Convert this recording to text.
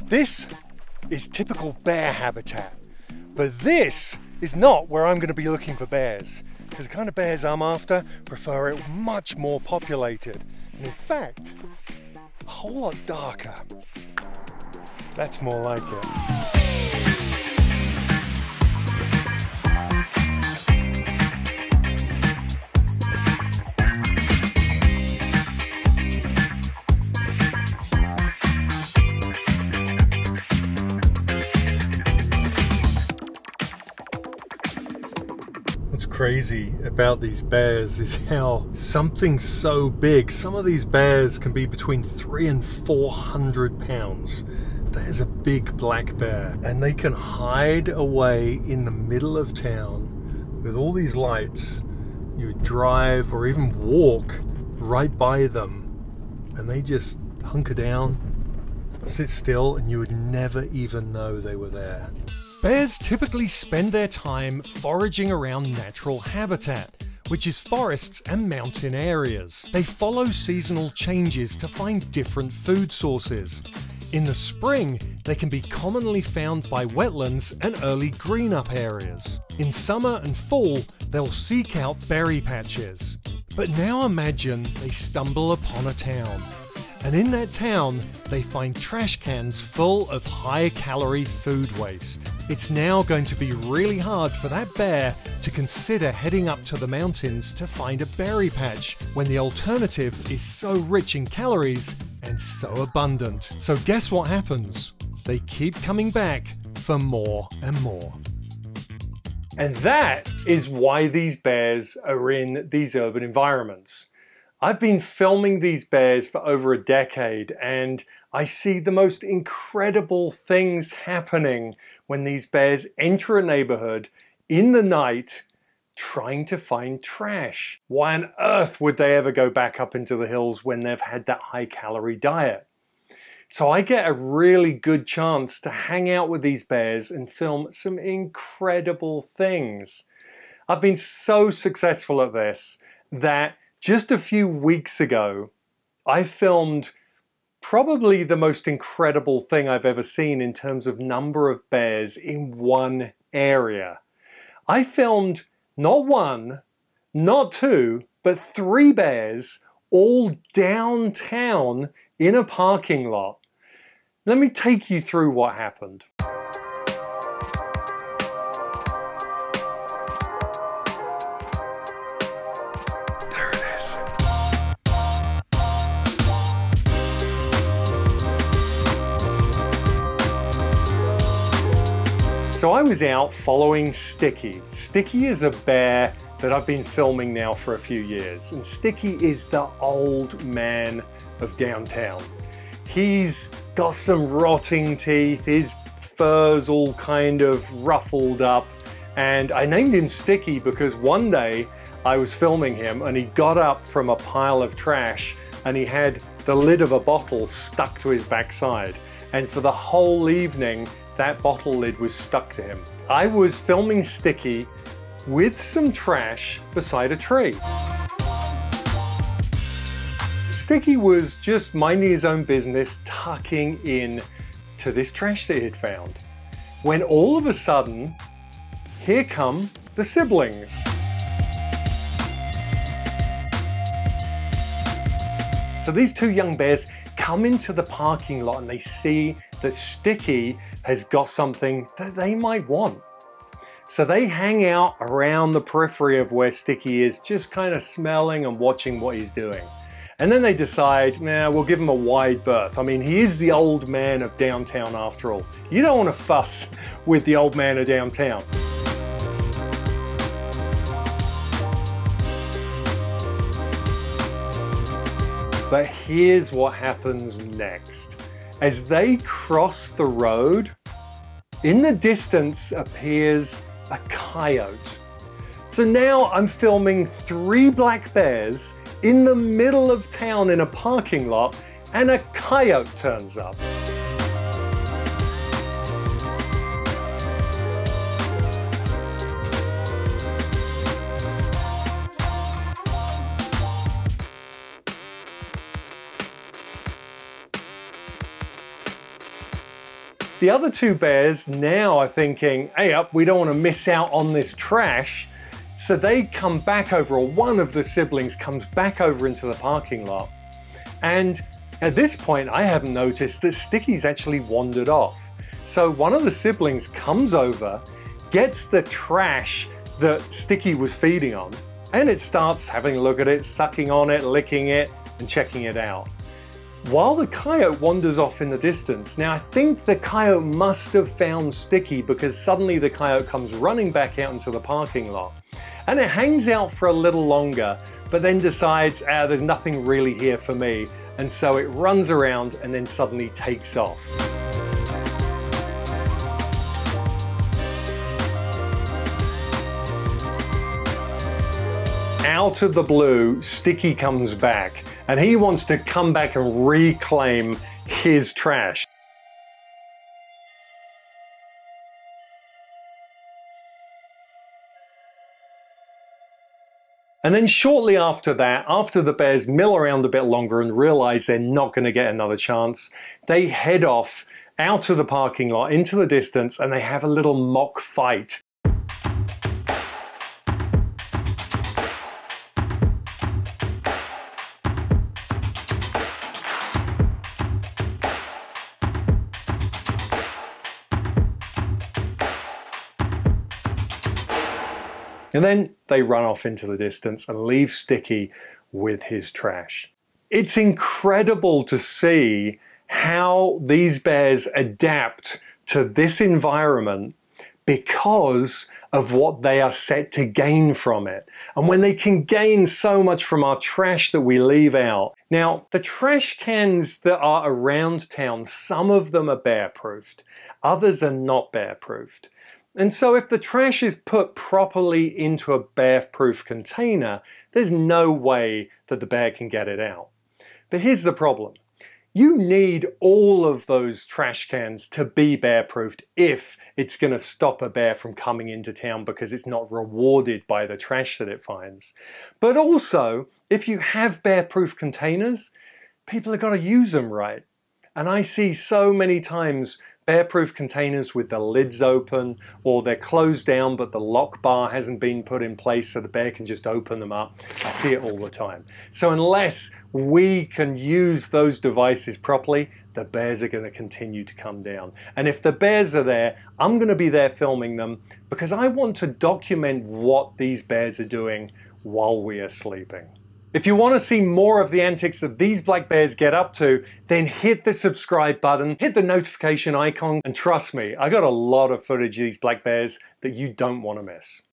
This is typical bear habitat, but this is not where I'm going to be looking for bears, because the kind of bears I'm after prefer it much more populated, and in fact, a whole lot darker. That's more like it. What's crazy about these bears is how something so big, some of these bears can be between 300 and 400 pounds. There's a big black bear, and they can hide away in the middle of town with all these lights. You would drive or even walk right by them, and they just hunker down, sit still, and you would never even know they were there. Bears typically spend their time foraging around natural habitat, which is forests and mountain areas. They follow seasonal changes to find different food sources. In the spring, they can be commonly found by wetlands and early green-up areas. In summer and fall, they'll seek out berry patches. But now imagine they stumble upon a town. And in that town, they find trash cans full of high-calorie food waste. It's now going to be really hard for that bear to consider heading up to the mountains to find a berry patch when the alternative is so rich in calories and so abundant. So guess what happens? They keep coming back for more and more. And that is why these bears are in these urban environments. I've been filming these bears for over a decade, and I see the most incredible things happening when these bears enter a neighborhood in the night trying to find trash. Why on earth would they ever go back up into the hills when they've had that high-calorie diet? So I get a really good chance to hang out with these bears and film some incredible things. I've been so successful at this that just a few weeks ago, I filmed probably the most incredible thing I've ever seen in terms of number of bears in one area. I filmed not one, not two, but 3 bears all downtown in a parking lot. Let me take you through what happened. So I was out following Sticky. Sticky is a bear that I've been filming now for a few years, and Sticky is the old man of downtown. He's got some rotting teeth, his fur's all kind of ruffled up, and I named him Sticky because one day I was filming him and he got up from a pile of trash and he had the lid of a bottle stuck to his backside, and for the whole evening that bottle lid was stuck to him. I was filming Sticky with some trash beside a tree. Sticky was just minding his own business, tucking in to this trash that he'd found, when all of a sudden, here come the siblings. So these 2 young bears come into the parking lot and they see that Sticky has got something that they might want. So they hang out around the periphery of where Sticky is, just kind of smelling and watching what he's doing. And then they decide, nah, we'll give him a wide berth. I mean, he is the old man of downtown after all. You don't want to fuss with the old man of downtown. But here's what happens next. As they cross the road, in the distance appears a coyote. So now I'm filming 3 black bears in the middle of town in a parking lot, and a coyote turns up. The other two bears now are thinking, hey up, we don't want to miss out on this trash. So they come back over, or one of the siblings comes back over into the parking lot. And at this point, I haven't noticed that Sticky's actually wandered off. So one of the siblings comes over, gets the trash that Sticky was feeding on, and it starts having a look at it, sucking on it, licking it, and checking it out. While the coyote wanders off in the distance. Now I think the coyote must have found Sticky, because suddenly the coyote comes running back out into the parking lot. And it hangs out for a little longer, but then decides, there's nothing really here for me. And so it runs around and then suddenly takes off. Out of the blue, Sticky comes back. And he wants to come back and reclaim his trash. And then shortly after that, after the bears mill around a bit longer and realize they're not going to get another chance, they head off out of the parking lot into the distance and they have a little mock fight. And then they run off into the distance and leave Sticky with his trash. It's incredible to see how these bears adapt to this environment because of what they are set to gain from it. And when they can gain so much from our trash that we leave out. Now, the trash cans that are around town, some of them are bear-proofed, others are not bear-proofed. And so if the trash is put properly into a bear-proof container, there's no way that the bear can get it out. But here's the problem. You need all of those trash cans to be bear-proofed if it's going to stop a bear from coming into town because it's not rewarded by the trash that it finds. But also, if you have bear-proof containers, people have got to use them right. And I see so many times bear-proof containers with the lids open, or they're closed down but the lock bar hasn't been put in place so the bear can just open them up. I see it all the time. So unless we can use those devices properly, the bears are going to continue to come down. And if the bears are there, I'm going to be there filming them because I want to document what these bears are doing while we are sleeping. If you want to see more of the antics that these black bears get up to, then hit the subscribe button, hit the notification icon, and trust me, I got a lot of footage of these black bears that you don't want to miss.